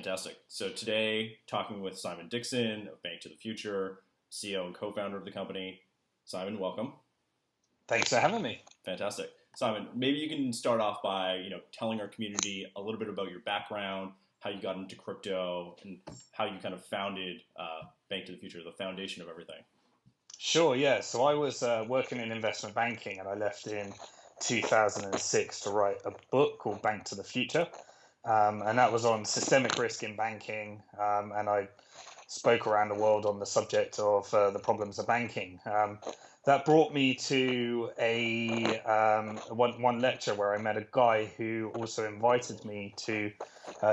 Fantastic. So today, talking with Simon Dixon of Bank to the Future, CEO and co-founder of the company. Simon, welcome. Thanks for having me. Fantastic. Simon, maybe you can start off by telling our community a little bit about your background, how you got into crypto, and how you kind of founded Bank to the Future, the foundation of everything. Sure, yeah. So I was working in investment banking, and I left in 2006 to write a book called Bank to the Future. And that was on systemic risk in banking. And I spoke around the world on the subject of the problems of banking. That brought me to one lecture where I met a guy who also invited me to.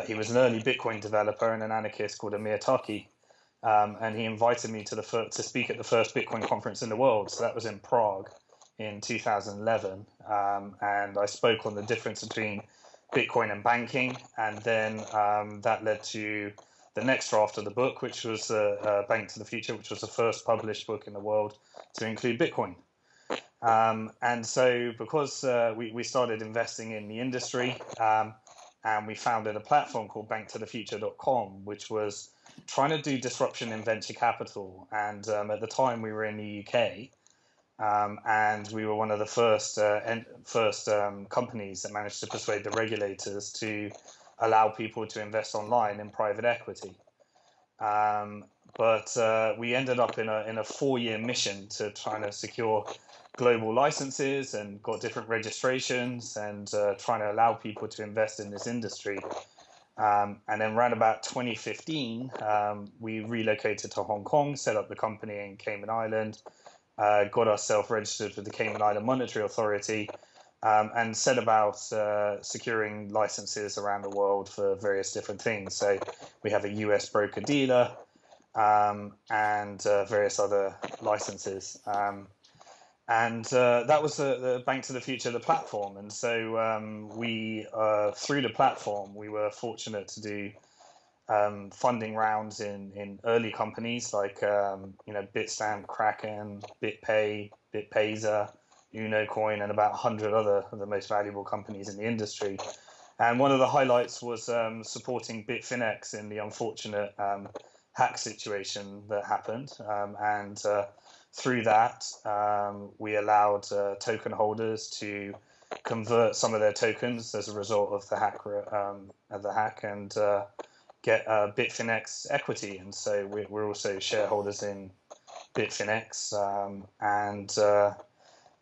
He was an early Bitcoin developer and an anarchist called Amir Taki. And he invited me to speak at the first Bitcoin conference in the world. So that was in Prague in 2011. And I spoke on the difference between Bitcoin and banking. And then that led to the next draft of the book, which was Bank to the Future, which was the first published book in the world to include Bitcoin. And so because we started investing in the industry, and we founded a platform called BnkToTheFuture.com, which was trying to do disruption in venture capital. And at the time, we were in the UK, and we were one of the first companies that managed to persuade the regulators to allow people to invest online in private equity. But we ended up in a 4-year mission to try to secure global licenses and got different registrations and trying to allow people to invest in this industry. And then around about 2015, we relocated to Hong Kong, set up the company in Cayman Island, got ourselves registered with the Cayman Island Monetary Authority, and set about securing licenses around the world for various different things. So we have a US broker-dealer and various other licenses. And that was the Bank to the Future, the platform. And so we, through the platform, we were fortunate to do funding rounds in early companies like Bitstamp, Kraken, BitPay, BitPayzer, UnoCoin, and about 100 other of the most valuable companies in the industry. And one of the highlights was supporting Ethfinex in the unfortunate hack situation that happened. And through that, we allowed token holders to convert some of their tokens as a result of the hack, and get Ethfinex equity. And so we're also shareholders in Ethfinex,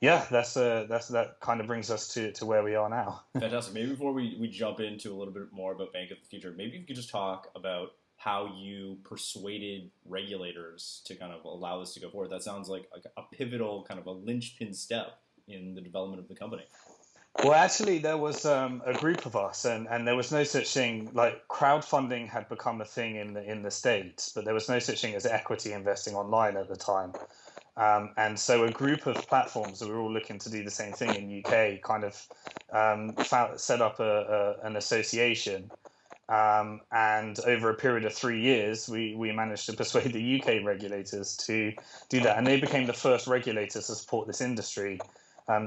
that kind of brings us to where we are now. Fantastic. Maybe before we jump into a little bit more about Bank of the Future, maybe you could just talk about how you persuaded regulators to kind of allow this to go forward. That sounds like a pivotal, kind of a linchpin step in the development of the company. Well, actually, there was a group of us, and there was no such thing, like crowdfunding had become a thing in the States, but there was no such thing as equity investing online at the time. And so a group of platforms that were all looking to do the same thing in UK kind of set up an association. And over a period of 3 years, we managed to persuade the UK regulators to do that. And they became the first regulators to support this industry.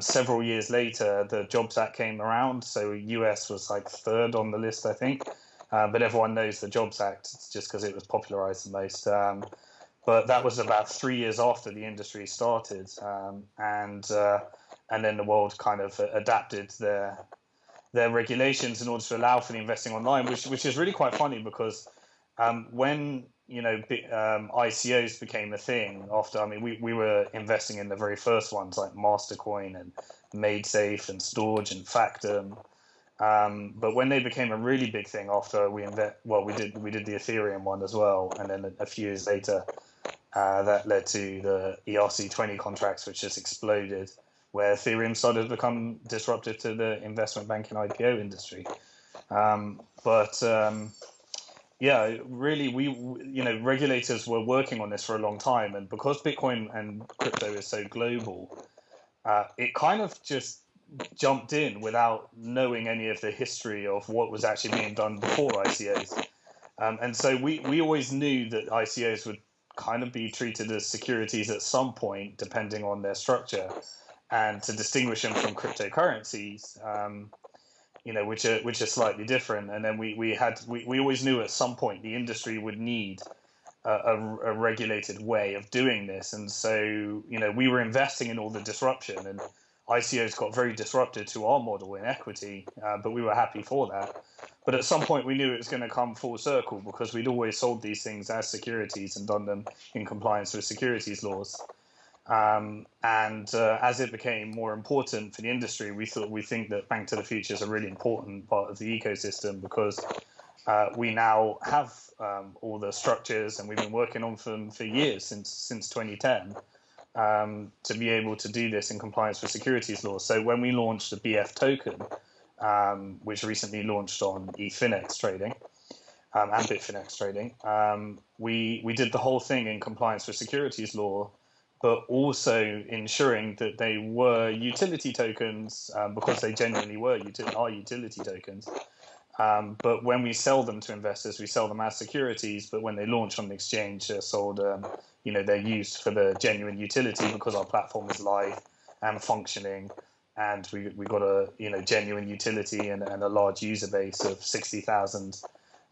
Several years later, the Jobs Act came around. So US was like third on the list, I think. But everyone knows the Jobs Act just because it was popularized the most. But that was about 3 years after the industry started. And then the world kind of adapted their regulations in order to allow for the investing online, which is really quite funny because when ICOs became a thing after, we were investing in the very first ones like Mastercoin and MadeSafe and Storage and Factum. But when they became a really big thing after we did the Ethereum one as well, and then a few years later, that led to the ERC20 contracts, which just exploded, where Ethereum started to become disruptive to the investment banking IPO industry. Really, regulators were working on this for a long time, and because Bitcoin and crypto is so global, it kind of just jumped in without knowing any of the history of what was actually being done before ICOs. And so we always knew that ICOs would kind of be treated as securities at some point, depending on their structure. And to distinguish them from cryptocurrencies, which are slightly different. And then we always knew at some point the industry would need a regulated way of doing this. And so, we were investing in all the disruption, and ICOs got very disrupted to our model in equity, but we were happy for that. But at some point we knew it was going to come full circle, because we'd always sold these things as securities and done them in compliance with securities laws. As it became more important for the industry, we think that Bank to the Future is a really important part of the ecosystem, because we now have all the structures, and we've been working on them for years, since 2010, to be able to do this in compliance with securities laws. So when we launched the BF token, which recently launched on Ethfinex trading and Bitfinex trading, we did the whole thing in compliance with securities law, but also ensuring that they were utility tokens, because they genuinely are utility tokens. But when we sell them to investors, we sell them as securities. But when they launch on the exchange, they're sold, they're used for the genuine utility, because our platform is live and functioning, and we got a genuine utility and a large user base of 60,000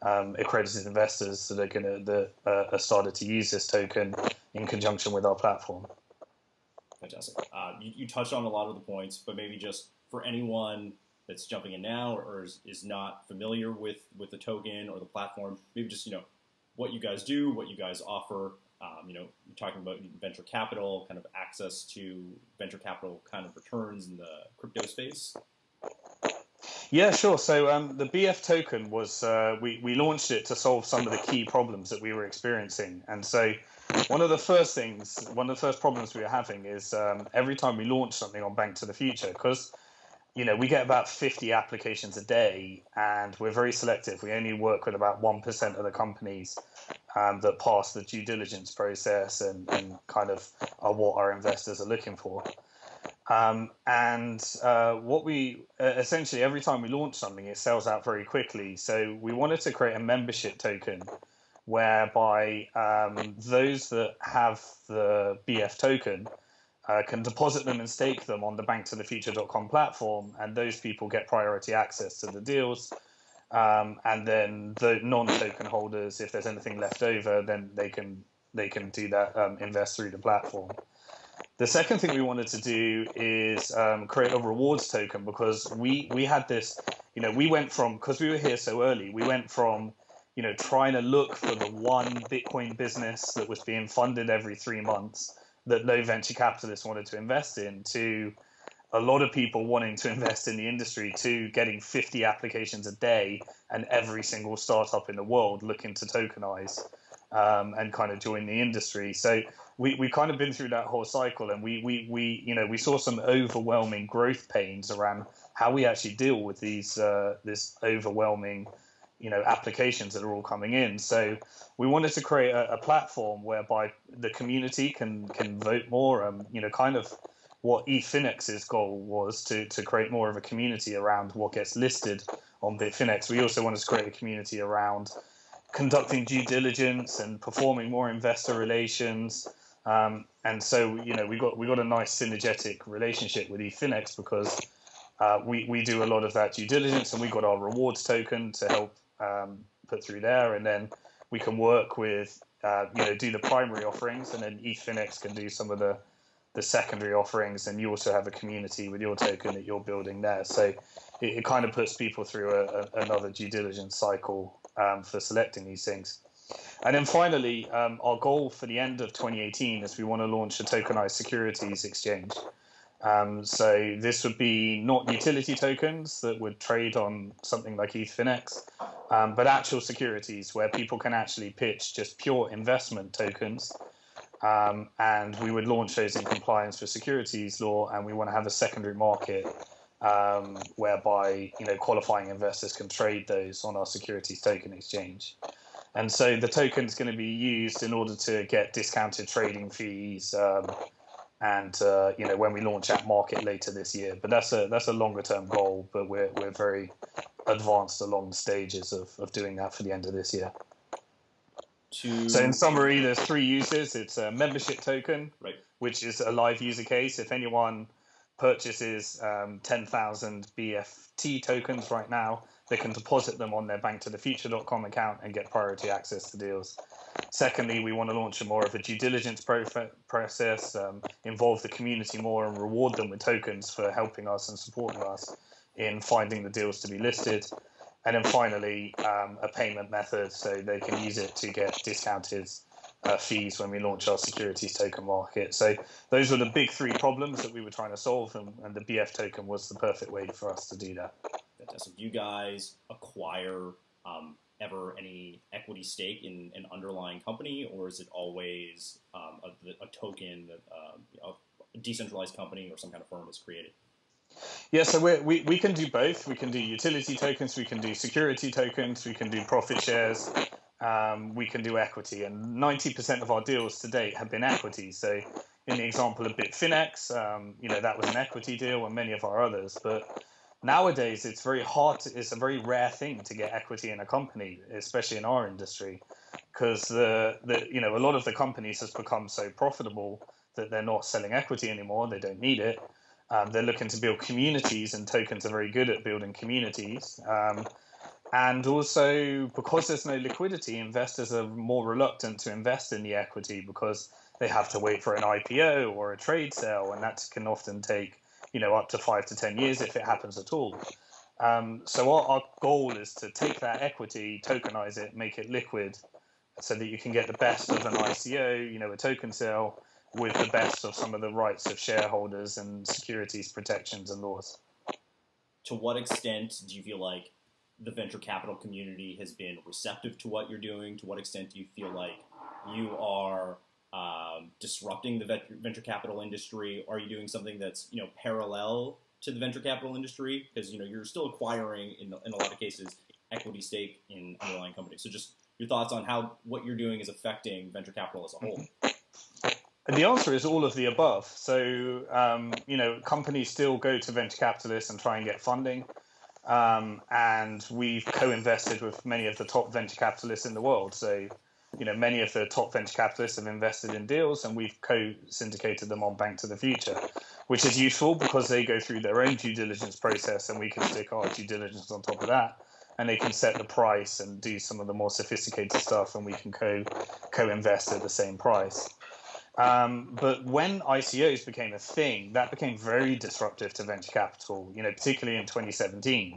accredited investors that are started to use this token in conjunction with our platform. Fantastic. You touched on a lot of the points, but maybe just for anyone that's jumping in now, or is not familiar with the token or the platform, maybe just what you guys do, what you guys offer. You're talking about venture capital, kind of access to venture capital kind of returns in the crypto space. Yeah, sure. So the BF token was, we launched it to solve some of the key problems that we were experiencing. And so one of the first problems we were having is every time we launch something on Bank to the Future, because we get about 50 applications a day, and we're very selective. We only work with about 1% of the companies that pass the due diligence process and kind of are what our investors are looking for. What we essentially, every time we launch something, it sells out very quickly. So we wanted to create a membership token whereby those that have the BF token can deposit them and stake them on the BnkToTheFuture.com platform, and those people get priority access to the deals. And then the non-token holders, if there's anything left over, then they can do that, invest through the platform. The second thing we wanted to do is create a rewards token, because we had this, we went from, because we were here so early, we went from trying to look for the one Bitcoin business that was being funded every 3 months that no venture capitalists wanted to invest in, to a lot of people wanting to invest in the industry, to getting 50 applications a day and every single startup in the world looking to tokenize and kind of join the industry. So we kind of been through that whole cycle, and we saw some overwhelming growth pains around how we actually deal with these this overwhelming applications that are all coming in. So we wanted to create a platform whereby the community can vote more. Kind of what Ethfinex's goal was to create more of a community around what gets listed on Bitfinex. We also wanted to create a community around conducting due diligence and performing more investor relations. And so we got a nice synergetic relationship with Ethfinex, because we do a lot of that due diligence, and we got our rewards token to help put through there, and then we can work with do the primary offerings, and then Ethfinex can do some of the secondary offerings, and you also have a community with your token that you're building there. So it kind of puts people through another due diligence cycle for selecting these things. And then finally, our goal for the end of 2018 is we want to launch a tokenized securities exchange. So this would be not utility tokens that would trade on something like Ethfinex, but actual securities where people can actually pitch just pure investment tokens. And we would launch those in compliance with securities law, and we want to have a secondary market whereby qualifying investors can trade those on our securities token exchange. And so the token is going to be used in order to get discounted trading fees, and when we launch at market later this year. But that's a longer term goal, but we're very advanced along the stages of doing that for the end of this year. So in summary, there's 3 uses. It's a membership token, right, which is a live user case. If anyone purchases 10,000 BFT tokens right now. They can deposit them on their BnkToTheFuture.com account and get priority access to deals. Secondly, we want to launch more of a due diligence process, involve the community more and reward them with tokens for helping us and supporting us in finding the deals to be listed. And then finally, a payment method so they can use it to get discounted fees when we launch our securities token market. So those were the big three problems that we were trying to solve, and the BF token was the perfect way for us to do that. So do you guys acquire ever any equity stake in an underlying company, or is it always a token that a decentralized company or some kind of firm has created? Yeah, so we can do both. We can do utility tokens, we can do security tokens, we can do profit shares, we can do equity. And 90% of our deals to date have been equity. So in the example of Ethfinex, that was an equity deal, and many of our others. But nowadays, it's very hard. It's a very rare thing to get equity in a company, especially in our industry, because a lot of the companies has become so profitable that they're not selling equity anymore. They don't need it. They're looking to build communities, and tokens are very good at building communities. And also, because there's no liquidity, investors are more reluctant to invest in the equity because they have to wait for an IPO or a trade sale, and that can often take up to 5 to 10 years if it happens at all. So our goal is to take that equity, tokenize it, make it liquid, so that you can get the best of an ICO, a token sale, with the best of some of the rights of shareholders and securities protections and laws. To what extent do you feel like the venture capital community has been receptive to what you're doing? To what extent do you feel like you are disrupting the venture capital industry? Are you doing something that's parallel to the venture capital industry? Because you're still acquiring in a lot of cases equity stake in underlying companies. So just your thoughts on how what you're doing is affecting venture capital as a whole. The answer is all of the above. So, companies still go to venture capitalists and try and get funding. And we've co-invested with many of the top venture capitalists in the world. So, many of the top venture capitalists have invested in deals, and we've co-syndicated them on Bank to the Future, which is useful because they go through their own due diligence process, and we can stick our due diligence on top of that. And they can set the price and do some of the more sophisticated stuff, and we can co-invest at the same price. But when ICOs became a thing, that became very disruptive to venture capital, particularly in 2017,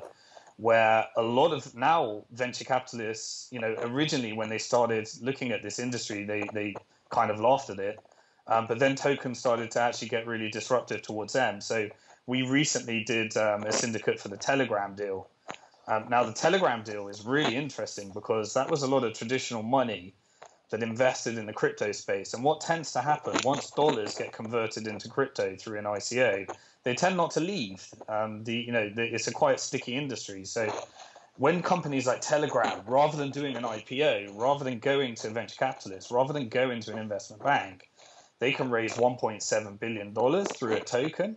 where a lot of now venture capitalists, originally when they started looking at this industry, they kind of laughed at it. But then tokens started to actually get really disruptive towards them. So we recently did a syndicate for the Telegram deal. Now, the Telegram deal is really interesting because that was a lot of traditional money that invested in the crypto space. And what tends to happen once dollars get converted into crypto through an ICO, they tend not to leave. It's a quite sticky industry. So when companies like Telegram, rather than doing an IPO, rather than going to venture capitalists, rather than going to an investment bank, they can raise $1.7 billion through a token.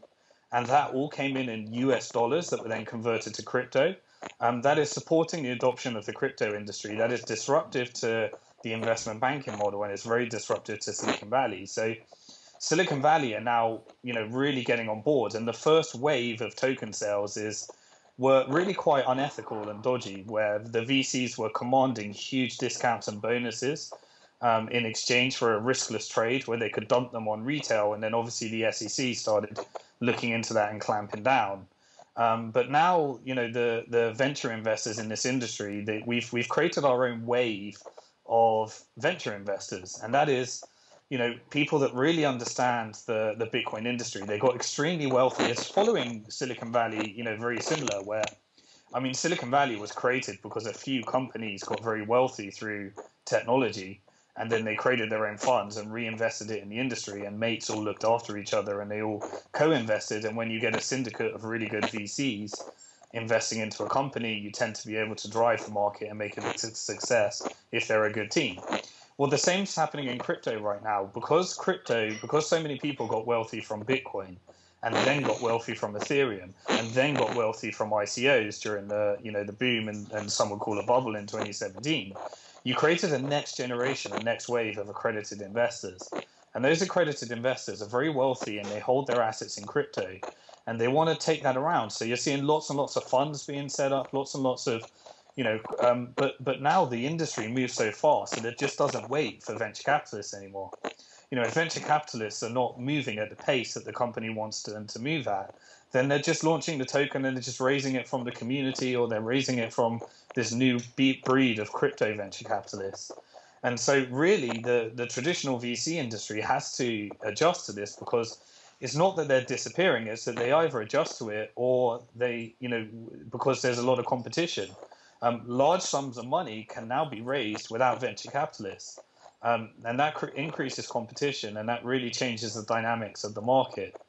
And that all came in US dollars that were then converted to crypto. That is supporting the adoption of the crypto industry. That is disruptive to the investment banking model, and it's very disruptive to Silicon Valley. So Silicon Valley are now, really getting on board. And the first wave of token sales were really quite unethical and dodgy, where the VCs were commanding huge discounts and bonuses in exchange for a riskless trade where they could dump them on retail. And then obviously the SEC started looking into that and clamping down. But now, the venture investors in this industry, we've created our own wave of venture investors, and that is, people that really understand the Bitcoin industry. They got extremely wealthy. It's following Silicon Valley, very similar, where, Silicon Valley was created because a few companies got very wealthy through technology, and then they created their own funds and reinvested it in the industry, and mates all looked after each other, and they all co-invested. And when you get a syndicate of really good VCs investing into a company, you tend to be able to drive the market and make it a success if they're a good team. Well, the same's happening in crypto right now. Because so many people got wealthy from Bitcoin, and then got wealthy from Ethereum, and then got wealthy from ICOs during the boom and some would call a bubble in 2017, you created a next generation, a next wave of accredited investors. And those accredited investors are very wealthy and they hold their assets in crypto and they want to take that around. So you're seeing lots and lots of funds being set up, lots and lots of, but now the industry moves so fast that it just doesn't wait for venture capitalists anymore. If venture capitalists are not moving at the pace that the company wants them to move at, then they're just launching the token and they're just raising it from the community, or they're raising it from this new breed of crypto venture capitalists. And so really the traditional VC industry has to adjust to this, because it's not that they're disappearing, it's that they either adjust to it or they, because there's a lot of competition. Large sums of money can now be raised without venture capitalists. And that increases competition, and that really changes the dynamics of the market.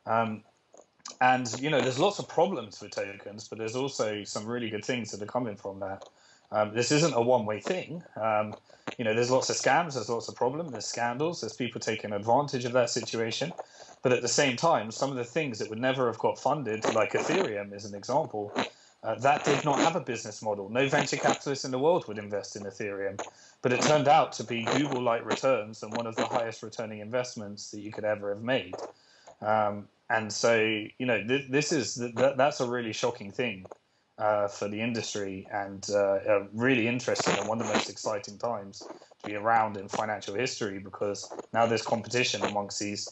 And there's lots of problems with tokens, but there's also some really good things that are coming from that. This isn't a one-way thing. There's lots of scams, there's lots of problems, there's scandals, there's people taking advantage of that situation. But at the same time, some of the things that would never have got funded, like Ethereum is an example, that did not have a business model. No venture capitalist in the world would invest in Ethereum. But it turned out to be Google-like returns and one of the highest returning investments that you could ever have made. And so, that's a really shocking thing for the industry, and really interesting, and one of the most exciting times to be around in financial history, because now there's competition amongst these,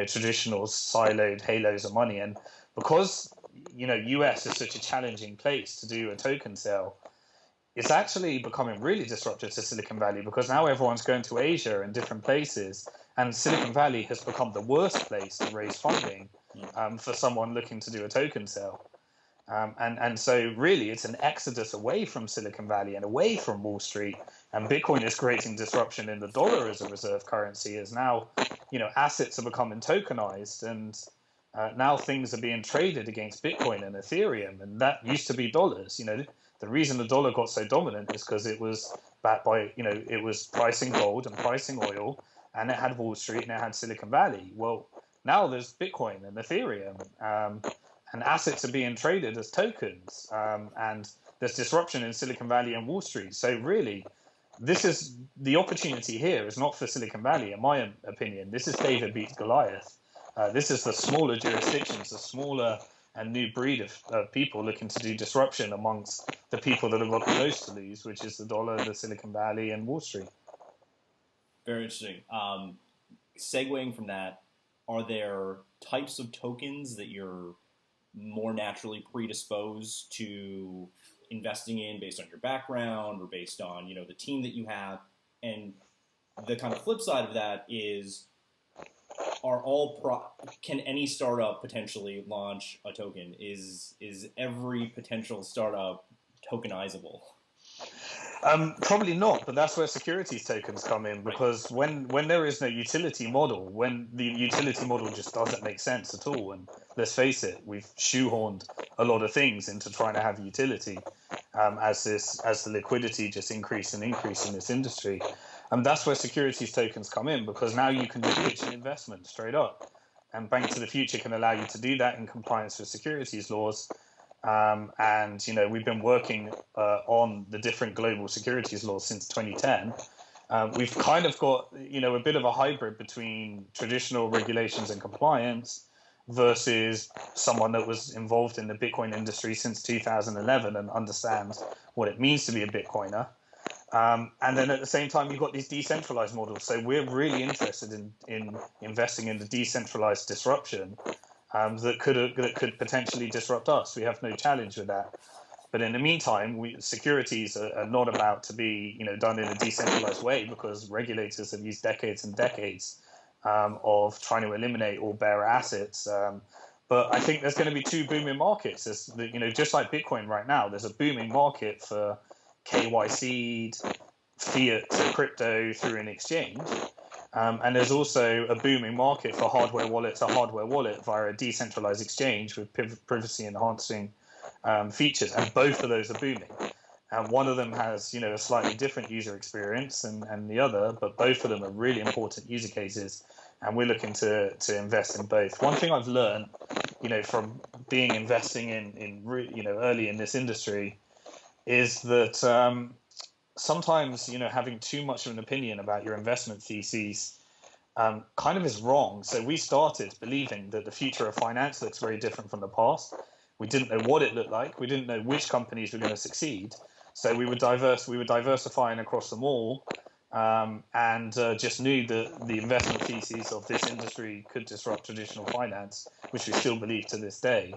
traditional siloed halos of money. And because, US is such a challenging place to do a token sale, it's actually becoming really disruptive to Silicon Valley, because now everyone's going to Asia and different places, and Silicon Valley has become the worst place to raise funding for someone looking to do a token sale. And so really it's an exodus away from Silicon Valley and away from Wall Street, and Bitcoin is creating disruption in the dollar as a reserve currency, as now, assets are becoming tokenized, and now things are being traded against Bitcoin and Ethereum, and that used to be dollars. The reason the dollar got so dominant is because it was backed by, it was pricing gold and pricing oil, and it had Wall Street and it had Silicon Valley. Well, now there's Bitcoin and Ethereum, and assets are being traded as tokens, and there's disruption in Silicon Valley and Wall Street. So really, this is the opportunity here is not for Silicon Valley, in my opinion. This is David beats Goliath. This is the smaller jurisdictions, the smaller and new breed of people looking to do disruption amongst the people that have got the most to lose, which is the dollar, the Silicon Valley, and Wall Street. Very interesting. Segueing from that, are there types of tokens that you're more naturally predisposed to investing in based on your background or based on, the team that you have? And the kind of flip side of that is, can any startup potentially launch a token? Is every potential startup tokenizable? Probably not, but that's where securities tokens come in, because when there is no utility model, when the utility model just doesn't make sense at all, and let's face it, we've shoehorned a lot of things into trying to have utility, as the liquidity just increase in this industry. And that's where securities tokens come in, because now you can just pitch an investment straight up, and BnkToTheFuture can allow you to do that in compliance with securities laws. And we've been working on the different global securities laws since 2010. We've kind of got a bit of a hybrid between traditional regulations and compliance versus someone that was involved in the Bitcoin industry since 2011 and understands what it means to be a Bitcoiner. And then at the same time, you've got these decentralized models. So we're really interested in investing in the decentralized disruption that could potentially disrupt us. We have no challenge with that. But in the meantime, securities are not about to be done in a decentralized way, because regulators have used decades and decades of trying to eliminate all bearer assets. But I think there's going to be two booming markets. There's, just like Bitcoin right now, there's a booming market for KYC, fiat to crypto through an exchange. And there's also a booming market for hardware wallet to hardware wallet via a decentralized exchange with privacy enhancing features. And both of those are booming. And one of them has, a slightly different user experience and the other, but both of them are really important user cases. And we're looking to invest in both. One thing I've learned, from investing in early in this industry, is that sometimes having too much of an opinion about your investment theses kind of is wrong. So we started believing that the future of finance looks very different from the past. We didn't know what it looked like. We didn't know which companies were going to succeed. So we were diversifying across them all, and just knew that the investment theses of this industry could disrupt traditional finance, which we still believe to this day.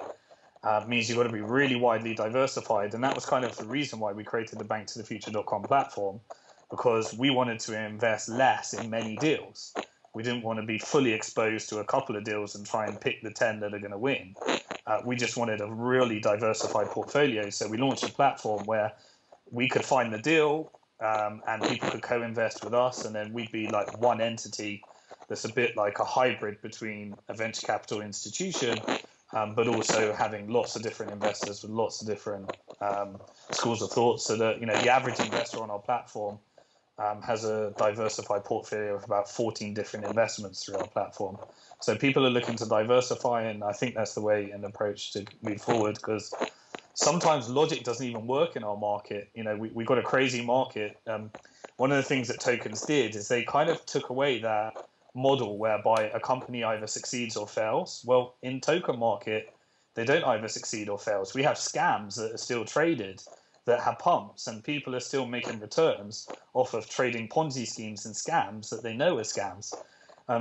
Means you've got to be really widely diversified. And that was kind of the reason why we created the BnkToTheFuture.com platform, because we wanted to invest less in many deals. We didn't want to be fully exposed to a couple of deals and try and pick the 10 that are going to win. We just wanted a really diversified portfolio. So we launched a platform where we could find the deal, and people could co-invest with us. And then we'd be like one entity that's a bit like a hybrid between a venture capital institution, but also having lots of different investors with lots of different schools of thought, so that the average investor on our platform has a diversified portfolio of about 14 different investments through our platform. So people are looking to diversify, and I think that's the way and approach to move forward, because sometimes logic doesn't even work in our market. We've got a crazy market. One of the things that tokens did is they kind of took away that model whereby a company either succeeds or fails. Well, in token market, they don't either succeed or fails. We have scams that are still traded that have pumps, and people are still making returns off of trading Ponzi schemes and scams that they know are scams.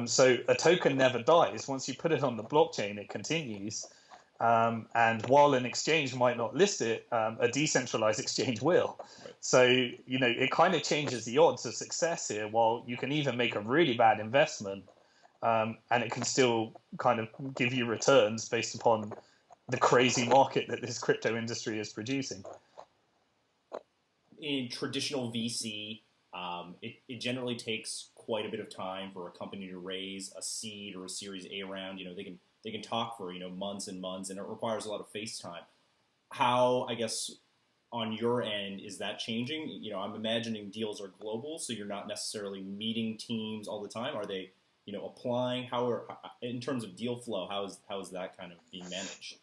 So a token never dies. Once you put it on the blockchain, it continues. And while an exchange might not list it, a decentralized exchange will. Right. So, it kind of changes the odds of success here. While you can even make a really bad investment, and it can still kind of give you returns based upon the crazy market that this crypto industry is producing. In traditional VC, it generally takes quite a bit of time for a company to raise a seed or a Series A round. They can talk for months and months, and it requires a lot of face time. How, I guess, on your end, is that changing? I'm imagining deals are global, so you're not necessarily meeting teams all the time. Are they, applying? In terms of deal flow, how is that kind of being managed?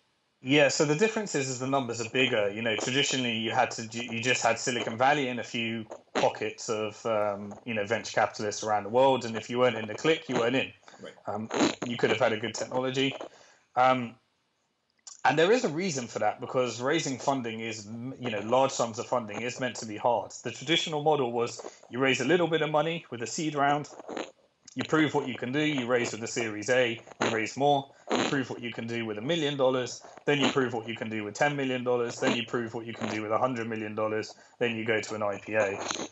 Yeah, so the difference is the numbers are bigger. Traditionally you just had Silicon Valley and a few pockets of venture capitalists around the world, and if you weren't in the clique, you weren't in. Right. You could have had a good technology, and there is a reason for that, because raising funding is, large sums of funding is meant to be hard. The traditional model was you raise a little bit of money with a seed round. You prove what you can do, you raise with a Series A, you raise more, you prove what you can do with $1 million, then you prove what you can do with $10 million, then you prove what you can do with $100 million, then you go to an IPO.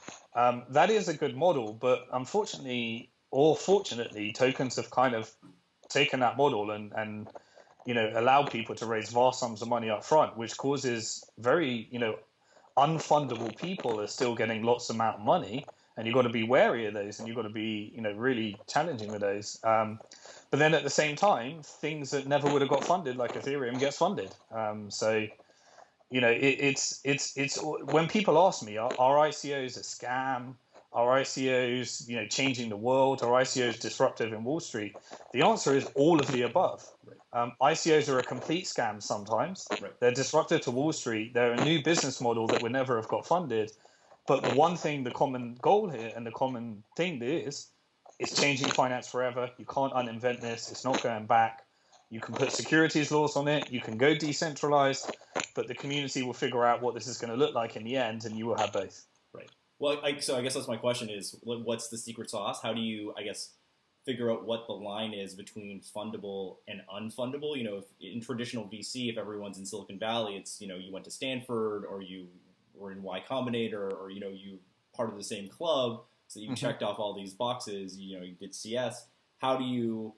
That is a good model, but unfortunately, or fortunately, tokens have kind of taken that model and allowed people to raise vast sums of money up front, which causes very, unfundable people are still getting lots of amount of money. And you've got to be wary of those, and you've got to be, really challenging with those. But then at the same time, things that never would have got funded, like Ethereum, gets funded. So, it's when people ask me, are ICOs a scam? Are ICOs, changing the world? Are ICOs disruptive in Wall Street? The answer is all of the above. Right. ICOs are a complete scam sometimes. Right. They're disruptive to Wall Street. They're a new business model that would never have got funded. But the one thing, the common goal here and the common thing is changing finance forever. You can't uninvent this. It's not going back. You can put securities laws on it. You can go decentralized, but the community will figure out what this is going to look like in the end, and you will have both. Right. Well, so I guess that's my question is, what's the secret sauce? How do you, I guess, figure out what the line is between fundable and unfundable? If in traditional VC, if everyone's in Silicon Valley, it's, you went to Stanford or you were in Y Combinator, or you part of the same club, so you checked off all these boxes. You did CS. How do you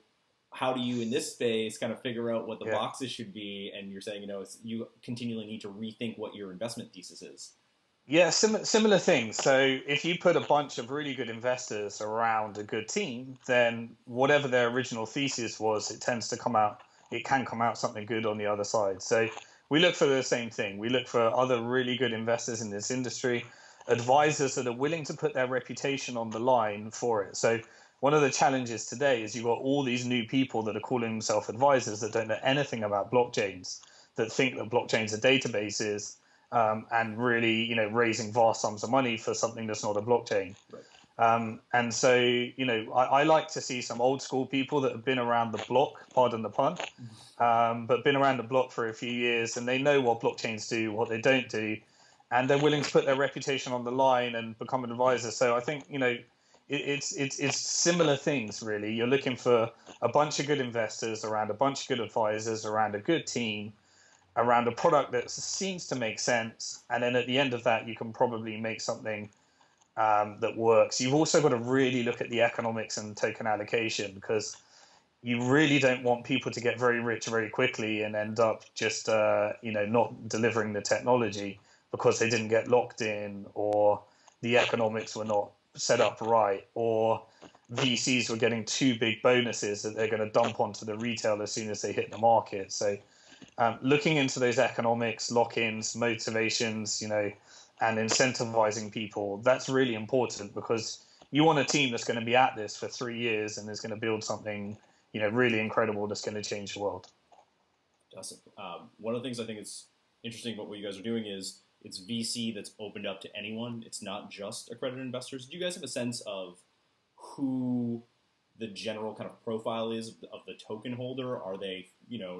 in this space kind of figure out what the boxes should be? And you're saying you continually need to rethink what your investment thesis is. Yeah, similar things. So if you put a bunch of really good investors around a good team, then whatever their original thesis was, it can come out something good on the other side. So we look for the same thing. We look for other really good investors in this industry, advisors that are willing to put their reputation on the line for it. So one of the challenges today is you've got all these new people that are calling themselves advisors that don't know anything about blockchains, that think that blockchains are databases, and really, raising vast sums of money for something that's not a blockchain. Right. And so, I like to see some old school people that have been around the block, pardon the pun, but been around the block for a few years, and they know what blockchains do, what they don't do, and they're willing to put their reputation on the line and become an advisor. So I think, it's similar things, really. You're looking for a bunch of good investors around a bunch of good advisors, around a good team, around a product that seems to make sense. And then at the end of that, you can probably make something that works. You've also got to really look at the economics and token allocation, because you really don't want people to get very rich very quickly and end up just not delivering the technology because they didn't get locked in, or the economics were not set up right, or VCs were getting too big bonuses that they're going to dump onto the retail as soon as they hit the market. So looking into those economics, lock-ins, motivations, and incentivizing people, that's really important, because you want a team that's going to be at this for 3 years and is going to build something, really incredible that's going to change the world. Awesome. One of the things I think is interesting about what you guys are doing is it's VC that's opened up to anyone. It's not just accredited investors. Do you guys have a sense of who the general kind of profile is of the token holder? Are they,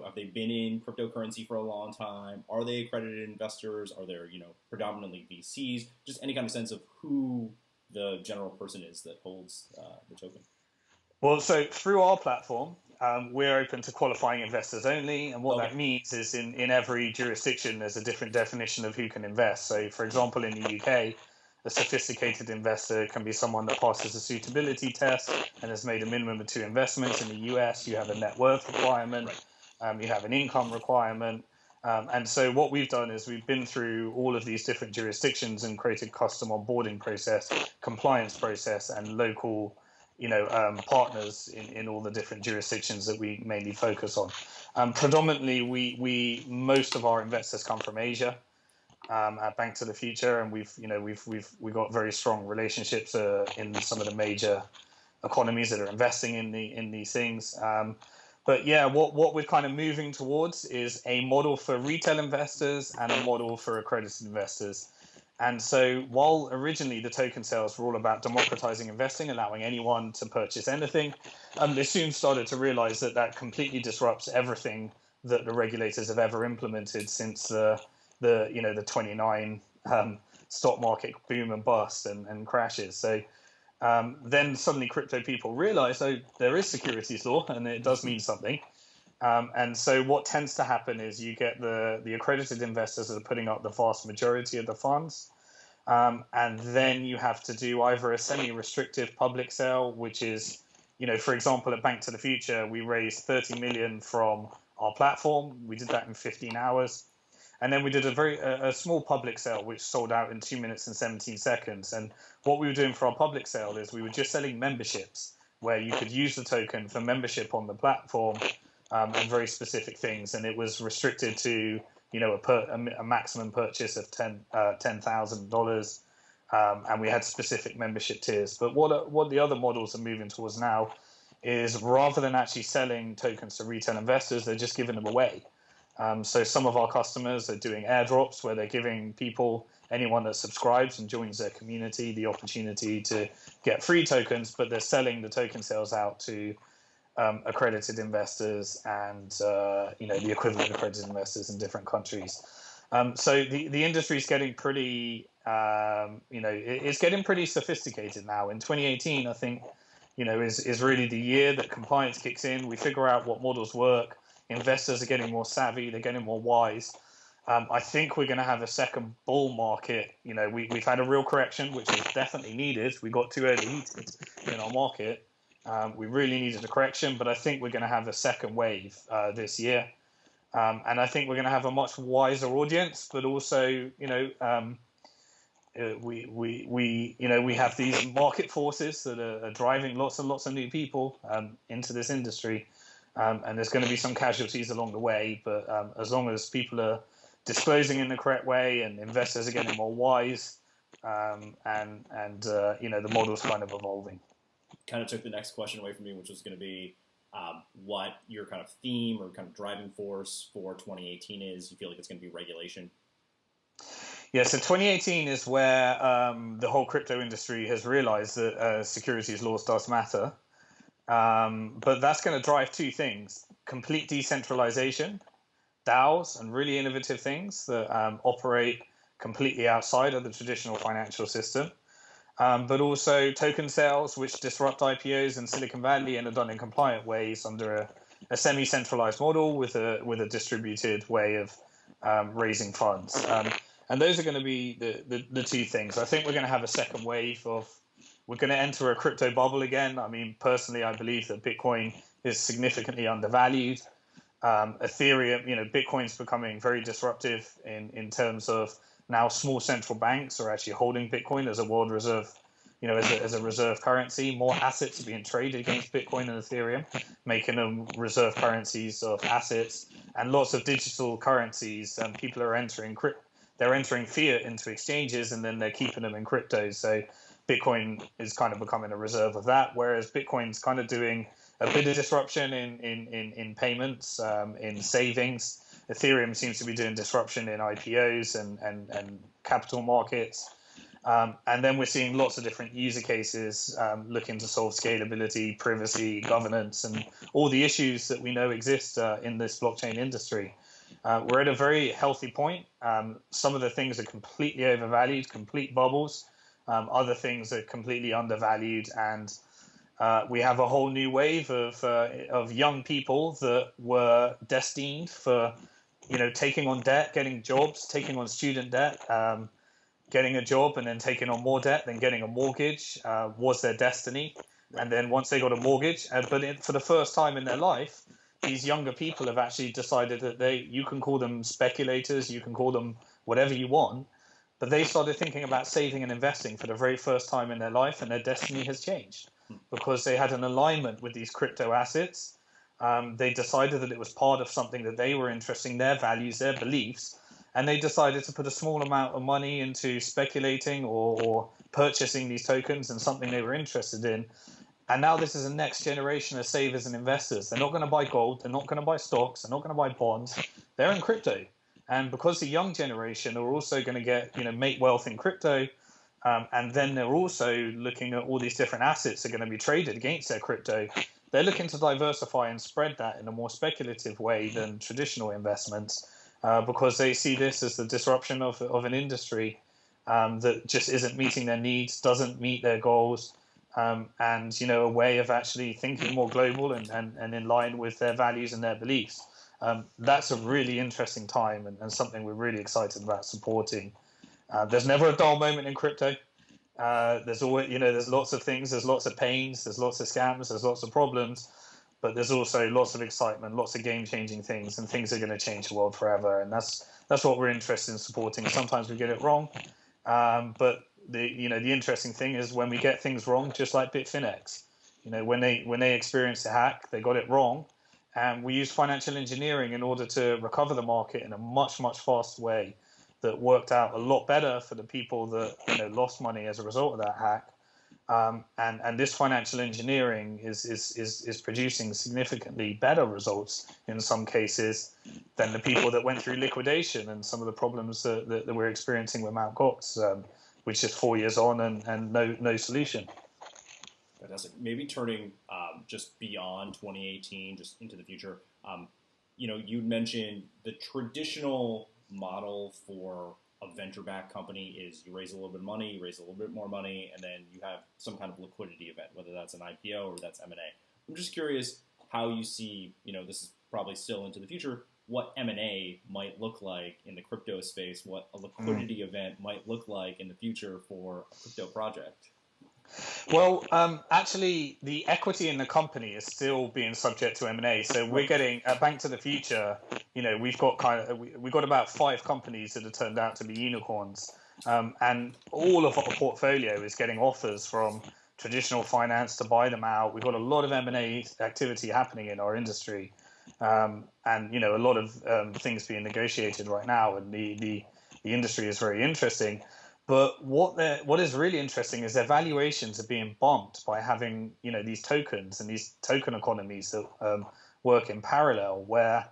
have they been in cryptocurrency for a long time? Are they accredited investors? Are there, predominantly VCs? Just any kind of sense of who the general person is that holds the token. Well, so through our platform, we're open to qualifying investors only. And what that means is in every jurisdiction, there's a different definition of who can invest. So, for example, in the UK, a sophisticated investor can be someone that passes a suitability test and has made a minimum of 2 investments. In the US, you have a net worth requirement, you have an income requirement. And so what we've done is we've been through all of these different jurisdictions and created custom onboarding process, compliance process, and local partners in all the different jurisdictions that we mainly focus on. Predominantly, most of our investors come from Asia. At Bank to the Future, and we've got very strong relationships in some of the major economies that are investing in these things. But yeah, what we're kind of moving towards is a model for retail investors and a model for accredited investors. And so while originally the token sales were all about democratizing investing, allowing anyone to purchase anything, they soon started to realize that completely disrupts everything that the regulators have ever implemented since the 29 stock market boom and bust and crashes. So then suddenly crypto people realize, there is securities law and it does mean something. And so what tends to happen is you get the accredited investors that are putting up the vast majority of the funds. And then you have to do either a semi-restrictive public sale, which is, for example, at Bank to the Future, we raised 30 million from our platform. We did that in 15 hours. And then we did a small public sale, which sold out in 2 minutes and 17 seconds. And what we were doing for our public sale is we were just selling memberships, where you could use the token for membership on the platform and very specific things. And it was restricted to, a maximum purchase of $10,000. And we had specific membership tiers. But what the other models are moving towards now is, rather than actually selling tokens to retail investors, they're just giving them away. So some of our customers are doing airdrops, where they're giving anyone that subscribes and joins their community, the opportunity to get free tokens, but they're selling the token sales out to accredited investors and the equivalent of accredited investors in different countries. So the industry is getting pretty it's getting pretty sophisticated now. In 2018, I think is really the year that compliance kicks in. We figure out what models work. Investors are getting more savvy. They're getting more wise. I think we're going to have a second bull market. We've had a real correction, which is definitely needed. We got too overheated in our market. We really needed a correction, but I think we're going to have a second wave this year. And I think we're going to have a much wiser audience, but also, we have these market forces that are driving lots and lots of new people into this industry. And there's going to be some casualties along the way, but as long as people are disclosing in the correct way and investors are getting more wise, the model's kind of evolving. Kind of took the next question away from me, which was going to be what your kind of theme or kind of driving force for 2018 is. You feel like it's going to be regulation? Yeah, so 2018 is where the whole crypto industry has realized that securities laws does matter. But that's going to drive two things: complete decentralization, DAOs, and really innovative things that operate completely outside of the traditional financial system. But also token sales, which disrupt IPOs in Silicon Valley and are done in compliant ways under a semi-centralized model with a distributed way of raising funds. And those are going to be the two things. I think we're going to have a second wave of, we're going to enter a crypto bubble again. I mean, personally, I believe that Bitcoin is significantly undervalued. Ethereum, Bitcoin's becoming very disruptive in terms of now small central banks are actually holding Bitcoin as a world reserve, as a reserve currency. More assets are being traded against Bitcoin and Ethereum, making them reserve currencies of assets, and lots of digital currencies. People are entering fiat into exchanges, and then they're keeping them in crypto. So Bitcoin is kind of becoming a reserve of that, whereas Bitcoin's kind of doing a bit of disruption in payments, in savings. Ethereum seems to be doing disruption in IPOs and capital markets. And then we're seeing lots of different user cases looking to solve scalability, privacy, governance, and all the issues that we know exist in this blockchain industry. We're at a very healthy point. Some of the things are completely overvalued, complete bubbles. Other things are completely undervalued, and we have a whole new wave of young people that were destined for, taking on debt, getting jobs, taking on student debt, getting a job, and then taking on more debt, then getting a mortgage was their destiny. Right. And then once they got a mortgage, for the first time in their life, these younger people have actually decided that you can call them speculators, you can call them whatever you want, but they started thinking about saving and investing for the very first time in their life, and their destiny has changed because they had an alignment with these crypto assets. They decided that it was part of something that they were interested in, their values, their beliefs, and they decided to put a small amount of money into speculating or purchasing these tokens and something they were interested in. And now this is a next generation of savers and investors. They're not going to buy gold. They're not going to buy stocks. They're not going to buy bonds. They're in crypto. And because the young generation are also going to get, make wealth in crypto, and then they're also looking at all these different assets that are going to be traded against their crypto, they're looking to diversify and spread that in a more speculative way than traditional investments, because they see this as the disruption of an industry that just isn't meeting their needs, doesn't meet their goals, and a way of actually thinking more global and in line with their values and their beliefs. That's a really interesting time and something we're really excited about supporting. There's never a dull moment in crypto. There's always, there's lots of things, there's lots of pains, there's lots of scams, there's lots of problems, but there's also lots of excitement, lots of game-changing things, and things are going to change the world forever. And that's what we're interested in supporting. Sometimes we get it wrong, but the interesting thing is when we get things wrong, just like Bitfinex, when they experienced a hack, they got it wrong, and we used financial engineering in order to recover the market in a much faster way that worked out a lot better for the people that lost money as a result of that hack. And this financial engineering is producing significantly better results in some cases than the people that went through liquidation and some of the problems that we're experiencing with Mt. Gox, which is 4 years on and no solution. Fantastic. Maybe turning just beyond 2018, just into the future. You mentioned the traditional model for a venture-backed company is you raise a little bit of money, you raise a little bit more money, and then you have some kind of liquidity event, whether that's an IPO or that's M&A. I'm just curious how you see, this is probably still into the future, what M&A might look like in the crypto space, what a liquidity event might look like in the future for a crypto project. Well, actually, the equity in the company is still being subject to M&A. So we're getting at Bank to the Future. We've got we've got about 5 companies that have turned out to be unicorns, and all of our portfolio is getting offers from traditional finance to buy them out. We've got a lot of M&A activity happening in our industry, and a lot of things being negotiated right now, and the industry is very interesting. But what is really interesting is their valuations are being bumped by having these tokens and these token economies that work in parallel, where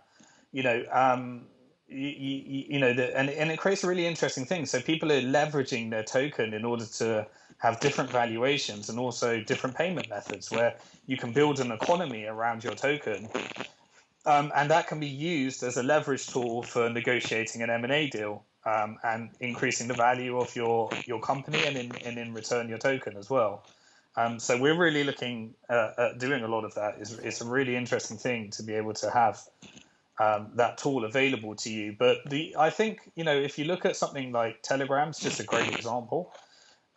and it creates a really interesting thing. So people are leveraging their token in order to have different valuations and also different payment methods where you can build an economy around your token. And that can be used as a leverage tool for negotiating an M&A deal, and increasing the value of your company, and in return your token as well. So we're really looking at doing a lot of that. It's a really interesting thing to be able to have that tool available to you. But I think, if you look at something like Telegram's just a great example.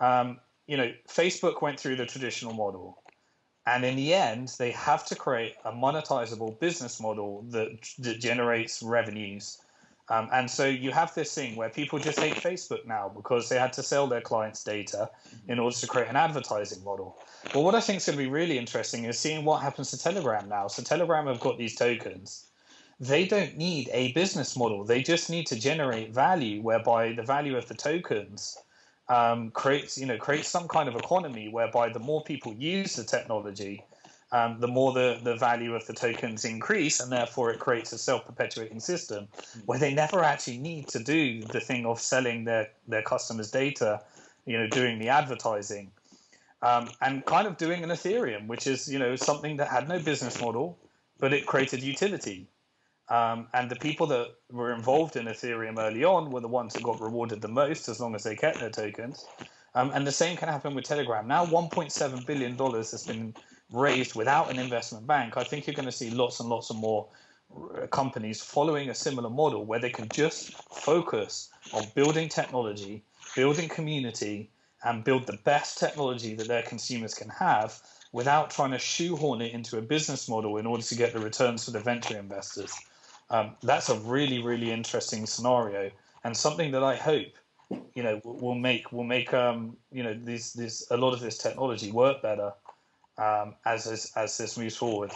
Facebook went through the traditional model. And in the end, they have to create a monetizable business model that generates revenues. And so you have this thing where people just hate Facebook now because they had to sell their clients' data in order to create an advertising model. Well, what I think is going to be really interesting is seeing what happens to Telegram now. So Telegram have got these tokens. They don't need a business model. They just need to generate value, whereby the value of the tokens creates some kind of economy whereby the more people use the technology, the more the value of the tokens increase, and therefore it creates a self-perpetuating system where they never actually need to do the thing of selling their customers' data, doing the advertising, and kind of doing an Ethereum, which is something that had no business model, but it created utility. And the people that were involved in Ethereum early on were the ones that got rewarded the most, as long as they kept their tokens. And the same can happen with Telegram. Now $1.7 billion has been raised without an investment bank. I think you're going to see lots and lots of more companies following a similar model where they can just focus on building technology, building community, and build the best technology that their consumers can have without trying to shoehorn it into a business model in order to get the returns for the venture investors. That's a really, really interesting scenario, and something that I hope, will make this a lot of this technology work better, as this moves forward.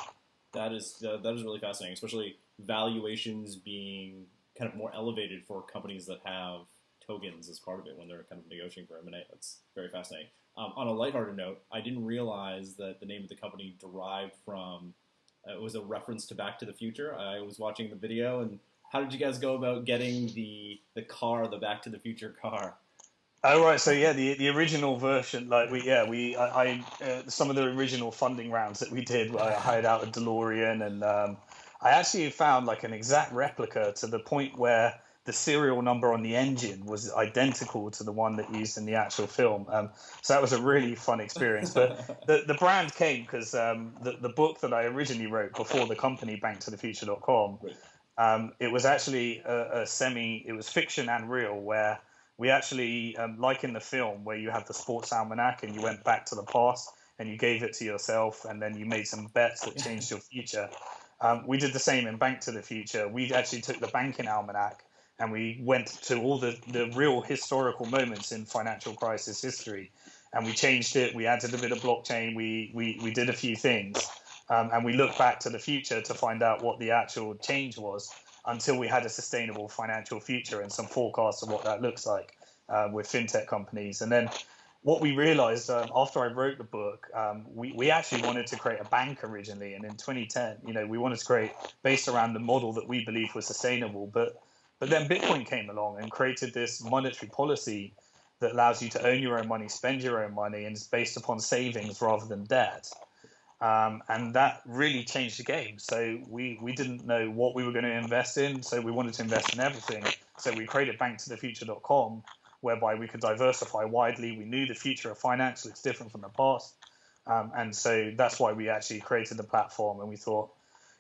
That is really fascinating, especially valuations being kind of more elevated for companies that have tokens as part of it when they're kind of negotiating for M&A. That's very fascinating. On a lighthearted note, I didn't realize that the name of the company derived from it was a reference to Back to the Future. I was watching the video, and how did you guys go about getting the car, the Back to the Future car? Oh right, so yeah, the original version, like some of the original funding rounds that we did, I hired out a DeLorean, and I actually found like an exact replica to the point where the serial number on the engine was identical to the one that used in the actual film. So that was a really fun experience. But the brand came because the book that I originally wrote before the company BnkToTheFuture.com, it was actually it was fiction and real, where we actually, like in the film where you have the sports almanac and you went back to the past and you gave it to yourself and then you made some bets that changed your future. We did the same in Bank to the Future. We actually took the banking almanac and we went to all the real historical moments in financial crisis history, and we changed it. We added a bit of blockchain. We did a few things, and we looked back to the future to find out what the actual change was, until we had a sustainable financial future and some forecasts of what that looks like with fintech companies. And then what we realized after I wrote the book, we actually wanted to create a bank originally. And in 2010, we wanted to create based around the model that we believe was sustainable. But then Bitcoin came along and created this monetary policy that allows you to own your own money, spend your own money, and is based upon savings rather than debt. And that really changed the game. So we didn't know what we were going to invest in, so we wanted to invest in everything. So we created BnkToTheFuture.com, whereby we could diversify widely. We knew the future of finance looks different from the past. And so that's why we actually created the platform. And we thought,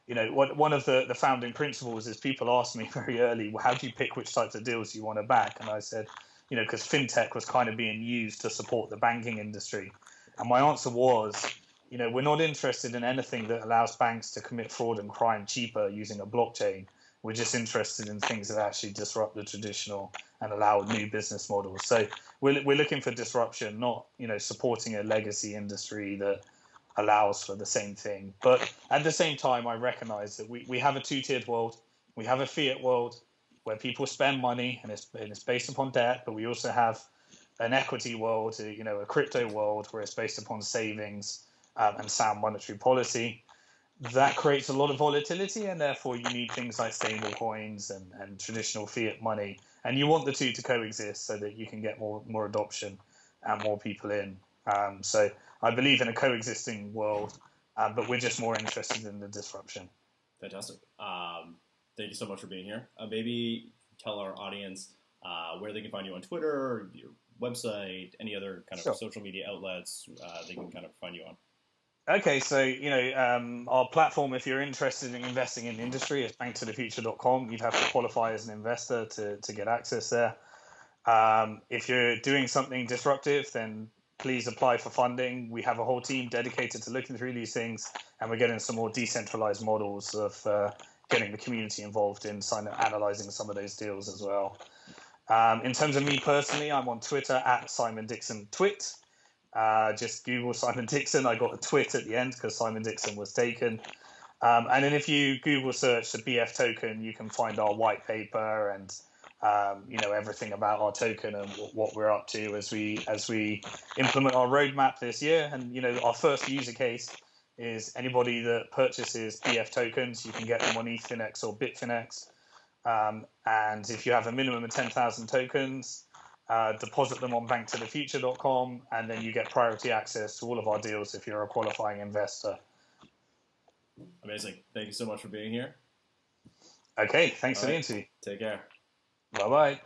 one of the founding principles is people asked me very early, well, how do you pick which types of deals you want to back? And I said, because fintech was kind of being used to support the banking industry. And my answer was, we're not interested in anything that allows banks to commit fraud and crime cheaper using a blockchain. We're just interested in things that actually disrupt the traditional and allow new business models. So we're looking for disruption, not supporting a legacy industry that allows for the same thing. But at the same time, I recognize that we have a two-tiered world. We have a fiat world where people spend money and it's based upon debt, but we also have an equity world, a crypto world where it's based upon savings and sound monetary policy. that creates a lot of volatility, and therefore you need things like stable coins and traditional fiat money, and you want the two to coexist so that you can get more adoption and more people in. So I believe in a coexisting world, but we're just more interested in the disruption. Fantastic. Thank you so much for being here. Maybe tell our audience where they can find you on Twitter, your website, any other kind of Sure. social media outlets they can kind of find you on. Okay, so our platform, if you're interested in investing in the industry, is BnkToTheFuture.com. You'd have to qualify as an investor to get access there. If you're doing something disruptive, then please apply for funding. We have a whole team dedicated to looking through these things, and we're getting some more decentralized models of getting the community involved in analyzing some of those deals as well. In terms of me personally, I'm on Twitter at Simon Dixon Twit. Just Google Simon Dixon. I got a twit at the end because Simon Dixon was taken. And then if you Google search the BF token, you can find our white paper and everything about our token and what we're up to as we implement our roadmap this year. And our first user case is anybody that purchases BF tokens, you can get them on Ethfinex or Bitfinex. And if you have a minimum of 10,000 tokens, deposit them on BnkToTheFuture.com, and then you get priority access to all of our deals if you're a qualifying investor. Amazing. Thank you so much for being here. Okay, thanks for the interview. Take care. Bye-bye.